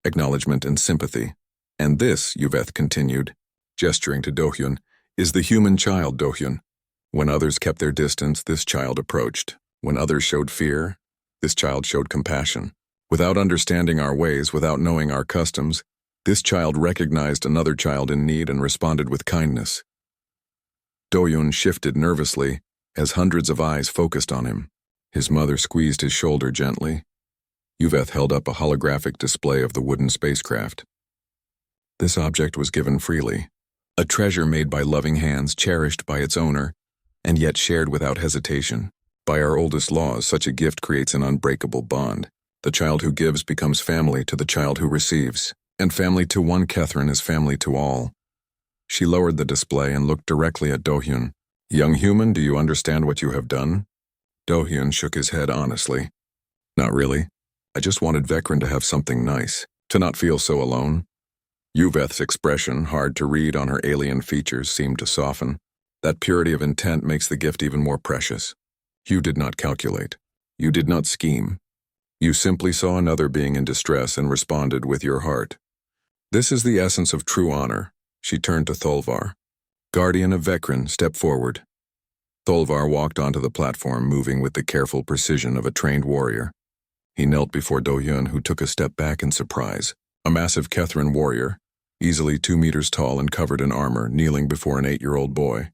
acknowledgement and sympathy. And this, Yuveth continued, gesturing to Dohyun, is the human child, Dohyun. When others kept their distance, this child approached. When others showed fear, this child showed compassion. Without understanding our ways, without knowing our customs, this child recognized another child in need and responded with kindness. Dohyun shifted nervously as hundreds of eyes focused on him. His mother squeezed his shoulder gently. Yuveth held up a holographic display of the wooden spacecraft. This object was given freely, a treasure made by loving hands, cherished by its owner, and yet shared without hesitation. By our oldest laws, such a gift creates an unbreakable bond. The child who gives becomes family to the child who receives, and family to one Catherine is family to all. She lowered the display and looked directly at Dohyun. Young human, do you understand what you have done? Dohyun shook his head honestly. Not really. I just wanted Vekran to have something nice, to not feel so alone. Yuveth's expression, hard to read on her alien features, seemed to soften. That purity of intent makes the gift even more precious. You did not calculate. You did not scheme. You simply saw another being in distress and responded with your heart. This is the essence of true honor. She turned to Tholvar. Guardian of Vekran, step forward. Tholvar walked onto the platform, moving with the careful precision of a trained warrior. He knelt before Dohyun, who took a step back in surprise. A massive Kethran warrior, easily 2 meters tall and covered in armor, kneeling before an 8-year-old boy.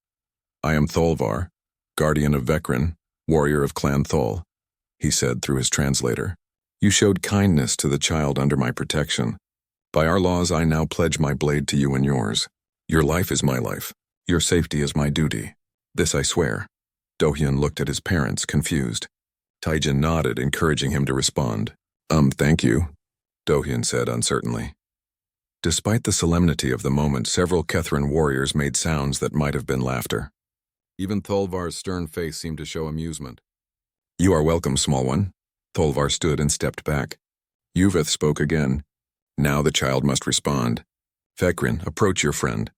I am Tholvar, guardian of Vekran, warrior of Clan Thol, he said through his translator. You showed kindness to the child under my protection. By our laws, I now pledge my blade to you and yours. Your life is my life. Your safety is my duty. This I swear. Dohyun looked at his parents, confused. Taijin nodded, encouraging him to respond. Thank you, Dohyun said uncertainly. Despite the solemnity of the moment, several Kethran warriors made sounds that might have been laughter. Even Tholvar's stern face seemed to show amusement. You are welcome, small one. Tholvar stood and stepped back. Yuveth spoke again. Now the child must respond. Vekran, approach your friend.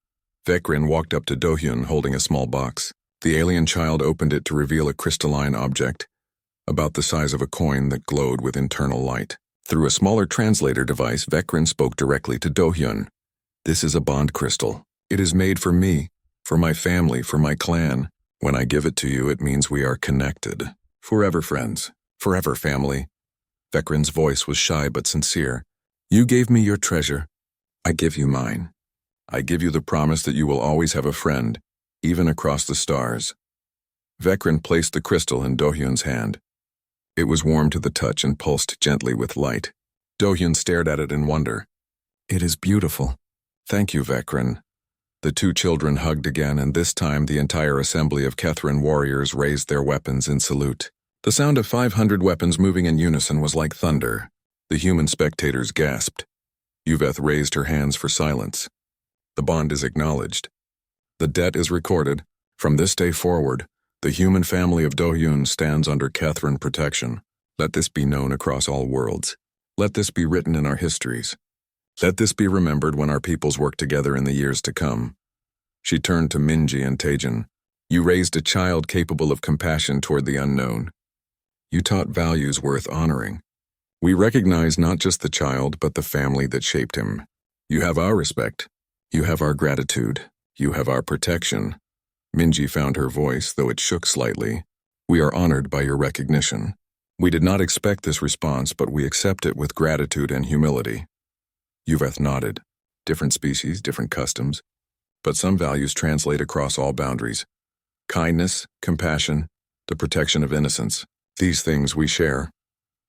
Vekran walked up to Dohyun, holding a small box. The alien child opened it to reveal a crystalline object, about the size of a coin that glowed with internal light. Through a smaller translator device, Vekran spoke directly to Dohyun. This is a bond crystal. It is made for me, for my family, for my clan. When I give it to you, it means we are connected. Forever friends. Forever family. Vekran's voice was shy but sincere. You gave me your treasure. I give you mine. I give you the promise that you will always have a friend, even across the stars. Vekran placed the crystal in Dohyun's hand. It was warm to the touch and pulsed gently with light. Dohyun stared at it in wonder. It is beautiful. Thank you, Vekran. The two children hugged again, and this time the entire assembly of Kethran warriors raised their weapons in salute. The sound of 500 weapons moving in unison was like thunder. The human spectators gasped. Yuveth raised her hands for silence. The bond is acknowledged. The debt is recorded. From this day forward, the human family of Dohyun stands under Kethran protection. Let this be known across all worlds. Let this be written in our histories. Let this be remembered when our peoples work together in the years to come. She turned to Minji and Taijin. You raised a child capable of compassion toward the unknown. You taught values worth honoring. We recognize not just the child, but the family that shaped him. You have our respect. You have our gratitude. You have our protection. Minji found her voice, though it shook slightly. We are honored by your recognition. We did not expect this response, but we accept it with gratitude and humility. Yuveth nodded. Different species, different customs, but some values translate across all boundaries. Kindness, compassion, the protection of innocence. These things we share.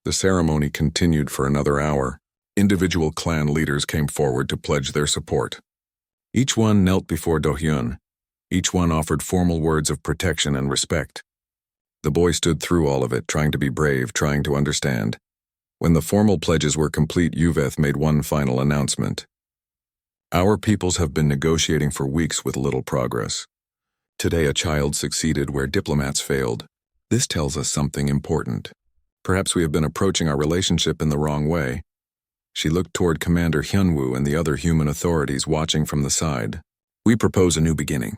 The ceremony continued for another hour. Individual clan leaders came forward to pledge their support. Each one knelt before Dohyun. Each one offered formal words of protection and respect. The boy stood through all of it, trying to be brave, trying to understand. When the formal pledges were complete, Yuveth made one final announcement. Our peoples have been negotiating for weeks with little progress. Today a child succeeded where diplomats failed. This tells us something important. Perhaps we have been approaching our relationship in the wrong way. She looked toward Commander Hyunwoo and the other human authorities watching from the side. We propose a new beginning.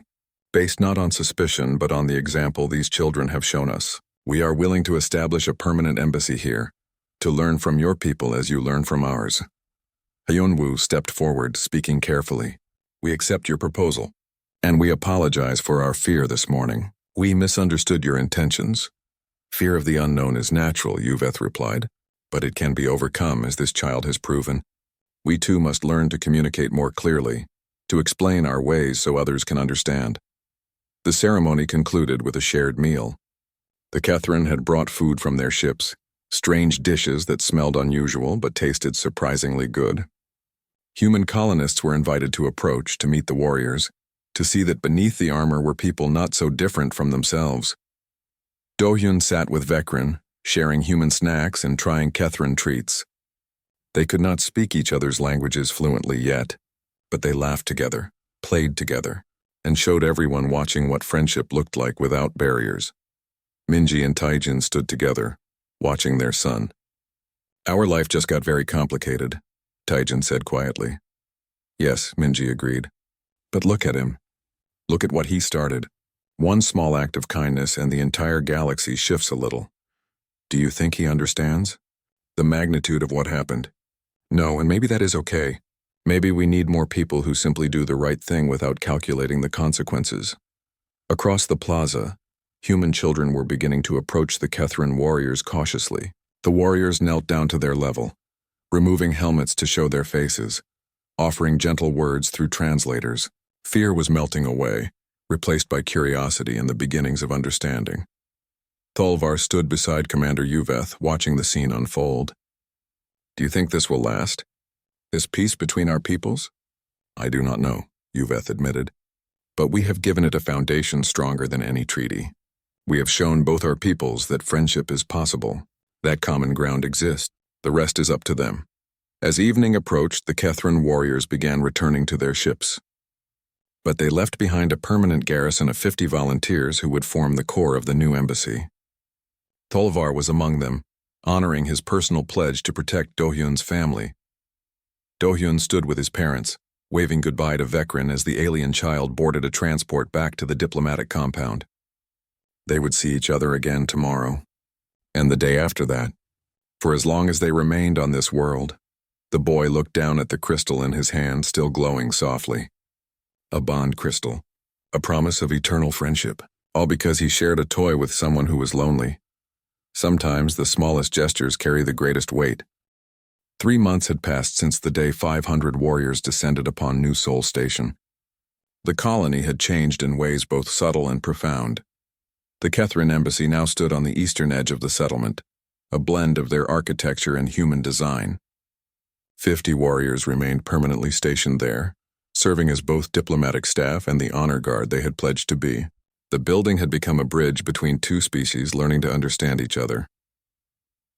Based not on suspicion, but on the example these children have shown us. We are willing to establish a permanent embassy here, to learn from your people as you learn from ours. Hyunwoo stepped forward, speaking carefully. We accept your proposal. And we apologize for our fear this morning. We misunderstood your intentions. Fear of the unknown is natural, Yuveth replied, but it can be overcome, as this child has proven. We too must learn to communicate more clearly, to explain our ways so others can understand. The ceremony concluded with a shared meal. The Catherine had brought food from their ships, strange dishes that smelled unusual but tasted surprisingly good. Human colonists were invited to approach to meet the warriors, to see that beneath the armor were people not so different from themselves. Do-hyun sat with Vekrin, sharing human snacks and trying Catherine treats. They could not speak each other's languages fluently yet, but they laughed together, played together, and showed everyone watching what friendship looked like without barriers. Minji and Taijin stood together, watching their son. Our life just got very complicated, Taijin said quietly. Yes, Minji agreed. But look at him. Look at what he started. One small act of kindness and the entire galaxy shifts a little. Do you think he understands the magnitude of what happened? No, and maybe that is okay. Maybe we need more people who simply do the right thing without calculating the consequences. Across the plaza, human children were beginning to approach the Catherine warriors cautiously. The warriors knelt down to their level, removing helmets to show their faces, offering gentle words through translators. Fear was melting away, replaced by curiosity and the beginnings of understanding. Tholvar stood beside Commander Yuveth, watching the scene unfold. Do you think this will last? This peace between our peoples? I do not know, Yuveth admitted. But we have given it a foundation stronger than any treaty. We have shown both our peoples that friendship is possible, that common ground exists. The rest is up to them. As evening approached, the Catherine warriors began returning to their ships. But they left behind a permanent garrison of 50 volunteers who would form the core of the new embassy. Tholvar was among them, honoring his personal pledge to protect Do-hyun's family. Do-hyun stood with his parents, waving goodbye to Vekrin as the alien child boarded a transport back to the diplomatic compound. They would see each other again tomorrow, and the day after that. For as long as they remained on this world, the boy looked down at the crystal in his hand, still glowing softly. A bond crystal, a promise of eternal friendship, all because he shared a toy with someone who was lonely. Sometimes the smallest gestures carry the greatest weight. 3 months had passed since the day 500 warriors descended upon New Sol Station. The colony had changed in ways both subtle and profound. The Catherine embassy now stood on the eastern edge of the settlement, a blend of their architecture and human design. 50 warriors remained permanently stationed there, serving as both diplomatic staff and the honor guard they had pledged to be. The building had become a bridge between two species learning to understand each other.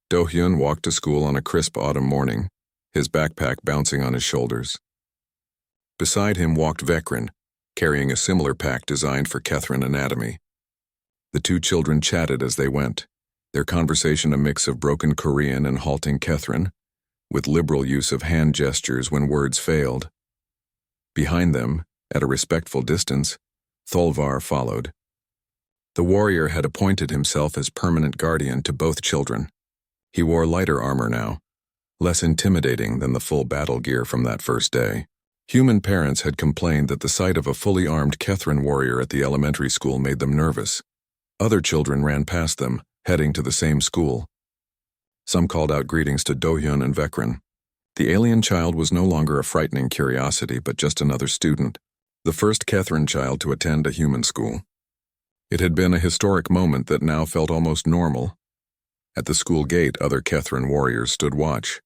Do-hyun walked to school on a crisp autumn morning, his backpack bouncing on his shoulders. Beside him walked Vekrin, carrying a similar pack designed for Catherine anatomy. The two children chatted as they went, their conversation a mix of broken Korean and halting Catherine, with liberal use of hand gestures when words failed. Behind them, at a respectful distance, Tholvar followed. The warrior had appointed himself as permanent guardian to both children. He wore lighter armor now, less intimidating than the full battle gear from that first day. Human parents had complained that the sight of a fully armed Catherine warrior at the elementary school made them nervous. Other children ran past them, heading to the same school. Some called out greetings to Do-hyun and Vekrin. The alien child was no longer a frightening curiosity, but just another student, the first Catherine child to attend a human school. It had been a historic moment that now felt almost normal. At the school gate, other Catherine warriors stood watch.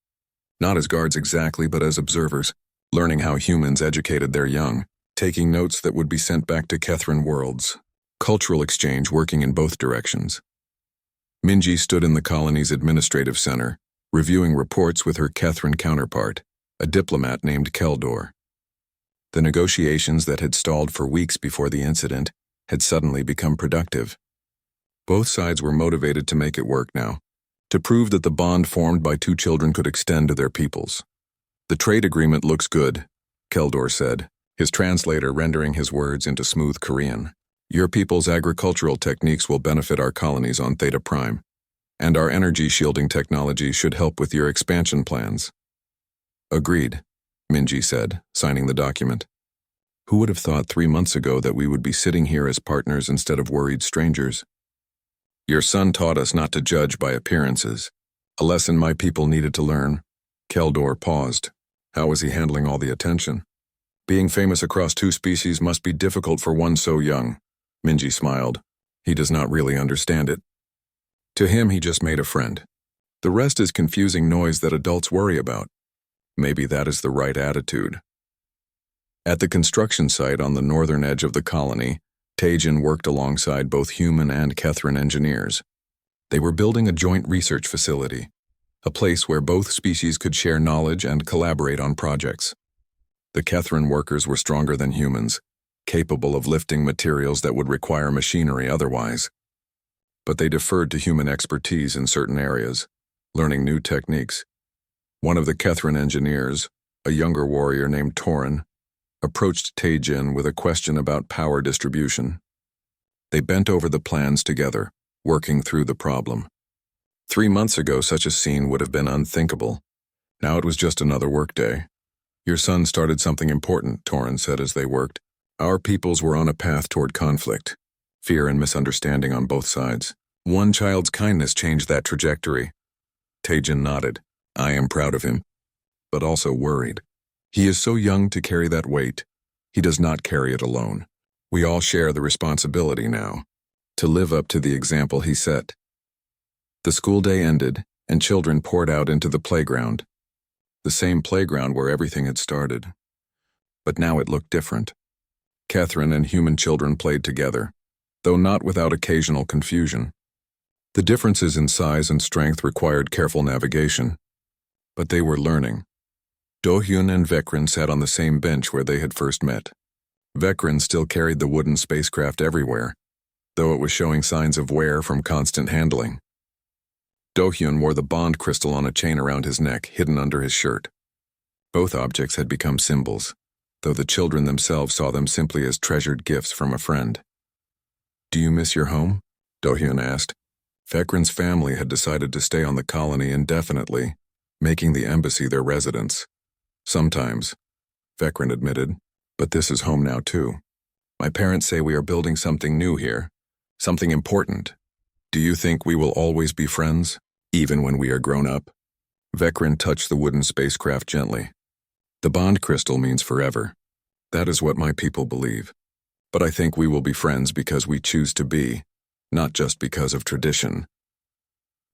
Not as guards exactly, but as observers, learning how humans educated their young, taking notes that would be sent back to Catherine worlds. Cultural exchange working in both directions. Minji stood in the colony's administrative center, reviewing reports with her Catherine counterpart, a diplomat named Keldor. The negotiations that had stalled for weeks before the incident had suddenly become productive. Both sides were motivated to make it work now, to prove that the bond formed by two children could extend to their peoples. The trade agreement looks good, Keldor said, his translator rendering his words into smooth Korean. Your people's agricultural techniques will benefit our colonies on Theta Prime, and our energy shielding technology should help with your expansion plans. Agreed, Minji said, signing the document. Who would have thought 3 months ago that we would be sitting here as partners instead of worried strangers? Your son taught us not to judge by appearances. A lesson my people needed to learn. Keldor paused. How was he handling all the attention? Being famous across 2 species must be difficult for one so young. Minji smiled. He does not really understand it. To him, he just made a friend. The rest is confusing noise that adults worry about. Maybe that is the right attitude. At the construction site on the northern edge of the colony, Taejin worked alongside both human and Kethran engineers. They were building a joint research facility, a place where both species could share knowledge and collaborate on projects. The Kethran workers were stronger than humans, capable of lifting materials that would require machinery otherwise. But they deferred to human expertise in certain areas, learning new techniques. One of the Kethran engineers, a younger warrior named Torin, approached Taejin with a question about power distribution. They bent over the plans together, working through the problem. 3 months ago, such a scene would have been unthinkable. Now it was just another workday. Your son started something important, Torin said as they worked. Our peoples were on a path toward conflict, fear and misunderstanding on both sides. One child's kindness changed that trajectory. Taejin nodded. I am proud of him, but also worried. He is so young to carry that weight. He does not carry it alone. We all share the responsibility now, to live up to the example he set. The school day ended, and children poured out into the playground. The same playground where everything had started. But now it looked different. Kethran and human children played together, though not without occasional confusion. The differences in size and strength required careful navigation, but they were learning. Do-hyun and Vekran sat on the same bench where they had first met. Vekran still carried the wooden spacecraft everywhere, though it was showing signs of wear from constant handling. Do-hyun wore the bond crystal on a chain around his neck, hidden under his shirt. Both objects had become symbols, though the children themselves saw them simply as treasured gifts from a friend. Do you miss your home? Do-hyun asked. Vekran's family had decided to stay on the colony indefinitely, making the embassy their residence. Sometimes, Vekran admitted, but this is home now too. My parents say we are building something new here, something important. Do you think we will always be friends, even when we are grown up? Vekran touched the wooden spacecraft gently. The bond crystal means forever. That is what my people believe. But I think we will be friends because we choose to be, not just because of tradition.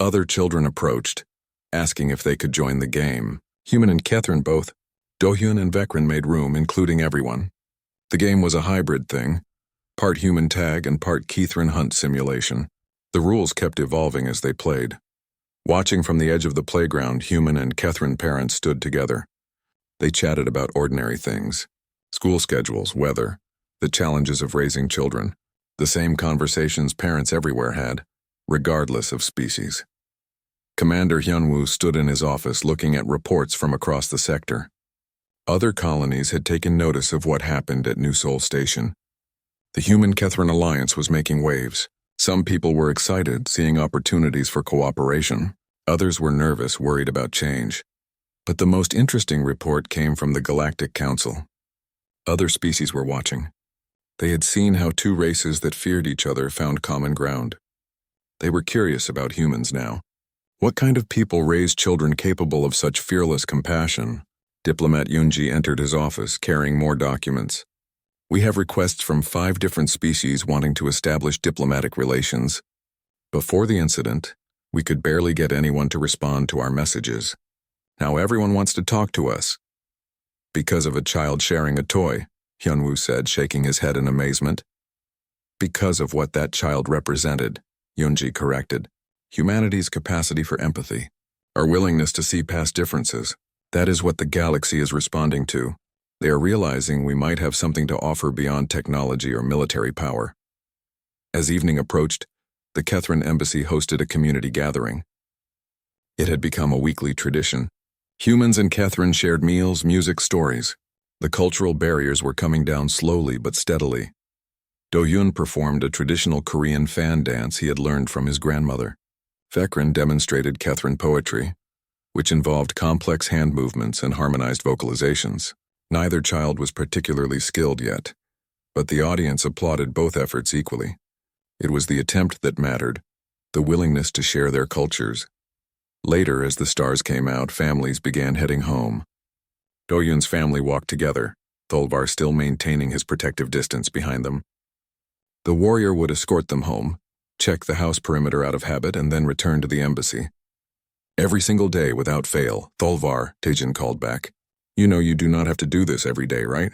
Other children approached, asking if they could join the game. Human and Kethran both. Do-hyun and Vekran made room, including everyone. The game was a hybrid thing, part human tag and part Kethran hunt simulation. The rules kept evolving as they played. Watching from the edge of the playground, human and Kethran parents stood together. They chatted about ordinary things, school schedules, weather, the challenges of raising children, the same conversations parents everywhere had, regardless of species. Commander Hyunwoo stood in his office looking at reports from across the sector. Other colonies had taken notice of what happened at New Sol Station. The Human-Kethran Alliance was making waves. Some people were excited, seeing opportunities for cooperation. Others were nervous, worried about change. But the most interesting report came from the Galactic Council. Other species were watching. They had seen how 2 races that feared each other found common ground. They were curious about humans now. What kind of people raise children capable of such fearless compassion? Diplomat Yoonji entered his office, carrying more documents. We have requests from 5 different species wanting to establish diplomatic relations. Before the incident, we could barely get anyone to respond to our messages. Now everyone wants to talk to us. Because of a child sharing a toy, Hyunwoo said, shaking his head in amazement. Because of what that child represented, Yoonji corrected. Humanity's capacity for empathy, our willingness to see past differences. That is what the galaxy is responding to. They are realizing we might have something to offer beyond technology or military power. As evening approached, the Kethran embassy hosted a community gathering. It had become a weekly tradition. Humans and Kethran shared meals, music, stories. The cultural barriers were coming down slowly but steadily. Do-hyun performed a traditional Korean fan dance he had learned from his grandmother. Vekran demonstrated Kethran poetry, which involved complex hand movements and harmonized vocalizations. Neither child was particularly skilled yet, but the audience applauded both efforts equally. It was the attempt that mattered, the willingness to share their cultures. Later, as the stars came out, families began heading home. Do-hyun's family walked together, Thulvar still maintaining his protective distance behind them. The warrior would escort them home, check the house perimeter out of habit, and then return to the embassy. Every single day, without fail, Thulvar, Taejin called back. You know you do not have to do this every day, right?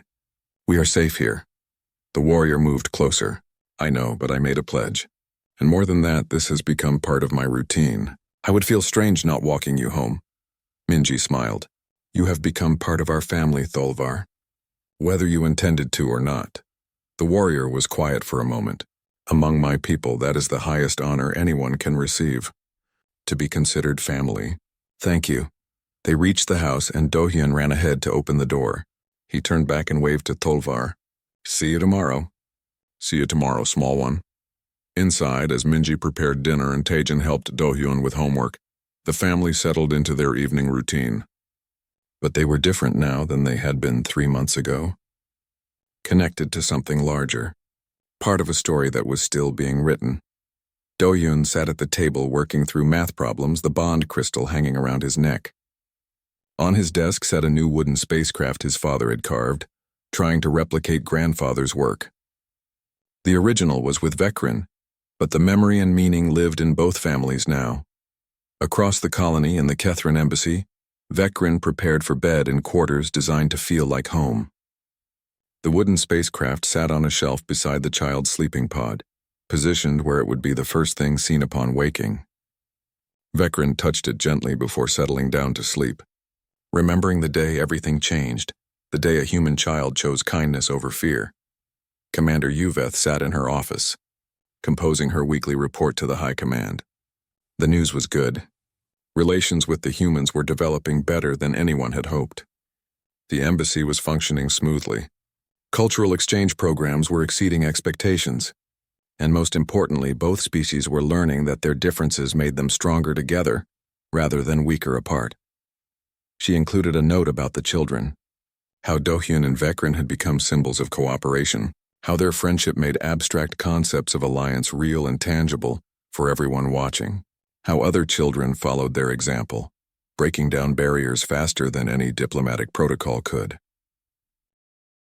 We are safe here. The warrior moved closer. I know, but I made a pledge. And more than that, this has become part of my routine. I would feel strange not walking you home. Minji smiled. You have become part of our family, Thulvar. Whether you intended to or not. The warrior was quiet for a moment. Among my people, that is the highest honor anyone can receive. To be considered family. Thank you. They reached the house and Do-hyun ran ahead to open the door. He turned back and waved to Thulvar. See you tomorrow. See you tomorrow, small one. Inside, as Minji prepared dinner and Taejin helped Do-hyun with homework, the family settled into their evening routine. But they were different now than they had been 3 months ago. Connected to something larger. Part of a story that was still being written. Do-hyun sat at the table working through math problems, the bond crystal hanging around his neck. On his desk sat a new wooden spacecraft his father had carved, trying to replicate grandfather's work. The original was with Vekrin, but the memory and meaning lived in both families now. Across the colony in the Kethrin embassy, Vekrin prepared for bed in quarters designed to feel like home. The wooden spacecraft sat on a shelf beside the child's sleeping pod, positioned where it would be the first thing seen upon waking. Vekrin touched it gently before settling down to sleep, remembering the day everything changed, the day a human child chose kindness over fear. Commander Yuveth sat in her office, composing her weekly report to the High Command. The news was good. Relations with the humans were developing better than anyone had hoped. The embassy was functioning smoothly. Cultural exchange programs were exceeding expectations. And most importantly, both species were learning that their differences made them stronger together, rather than weaker apart. She included a note about the children, how Do-hyun and Vekrin had become symbols of cooperation, how their friendship made abstract concepts of alliance real and tangible for everyone watching, how other children followed their example, breaking down barriers faster than any diplomatic protocol could.